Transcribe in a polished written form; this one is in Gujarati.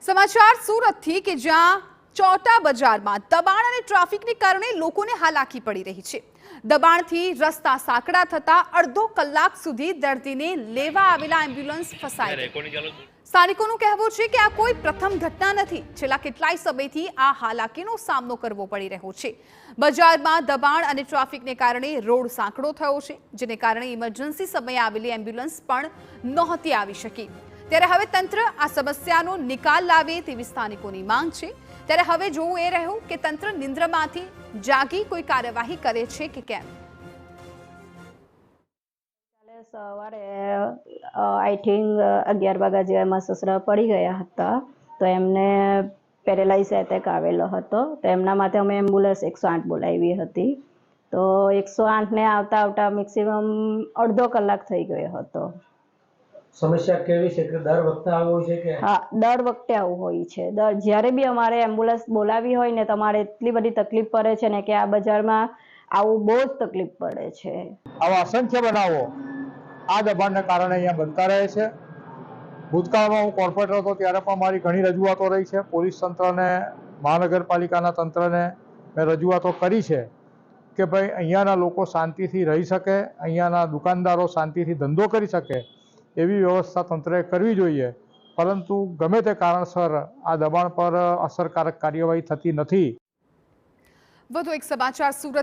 સમાચાર સુરતથી કે જ્યાં ચોટા બજારમાં દબાણ અને ટ્રાફિકને કારણે લોકોને હાલાકી પડી રહી છે। દબાણથી રસ્તા સાંકડા થતા અડધો કલાક સુધી દર્દીને લેવા આવેલા એમ્બ્યુલન્સ ફસાઈ ગઈ। સ્થાનિકોનું કહેવું છે કે આ કોઈ પ્રથમ ઘટના નથી। છેલ્લા કેટલાય સમયથી આ હાલાકીનો સામનો કરવો પડી રહ્યો છે। બજારમાં દબાણ અને ટ્રાફિકને કારણે રોડ સાંકડો થયો છે, જેને કારણે ઇમરજન્સી સમયે આવેલી એમ્બ્યુલન્સ પણ નહોતી આવી શકી। ત્યારે હવે તંત્ર આ સમસ્યાનો નિકાલ લાવે તેવી સ્થાનિકોની માંગ છે। ત્યારે હવે જોવું એ રહ્યું કે તંત્ર નિંદ્રામાંથી જાગી કોઈ કાર્યવાહી કરે છે કે કેમ। સવારે આઈ થિંક 11 વાગ્યા જેવા એમાં સસરા પડી ગયા હતા, તો એમને પેરેલાઇઝ એટેક આવેલો હતો। તો એમના માટે અમે એમ્બ્યુલન્સ 108 બોલાવી હતી। તો 108 ને આવતા આવતા મેક્સિમમ અડધો કલાક થઈ ગયો હતો। સમસ્યા કેવી છે કે દર વખતે આવું હોય છે કે? હા, દર વખતે આવું હોય છે। જ્યારે બી અમારે એમ્બ્યુલન્સ બોલાવી હોય ને, તમારે એટલી બધી તકલીફ પડે છે ને કે આ બજારમાં આવું બહુ જ તકલીફ પડે છે। આવા અસંખ્ય બનાવો આ દબાણને કારણે અહીંયા બનતા રહે છે। ભૂતકાળમાં હું કોર્પોરેટર હતો ત્યારે પણ મારી ઘણી રજૂઆતો રહી છે। પોલીસ તંત્રને, મહાનગરપાલિકાના તંત્રને મેં રજૂઆતો કરી છે કે ભાઈ અહીંયાના લોકો શાંતિથી રહી શકે, અહીંયાના દુકાનદારો શાંતિથી ધંધો કરી શકે એવી વ્યવસ્થા તંત્રએ કરવી જોઈએ। પરંતુ ગમે તે કારણસર આ દબાણ પર અસરકારક કાર્યવાહી થતી નથી। વધુ એક સમાચાર સુરત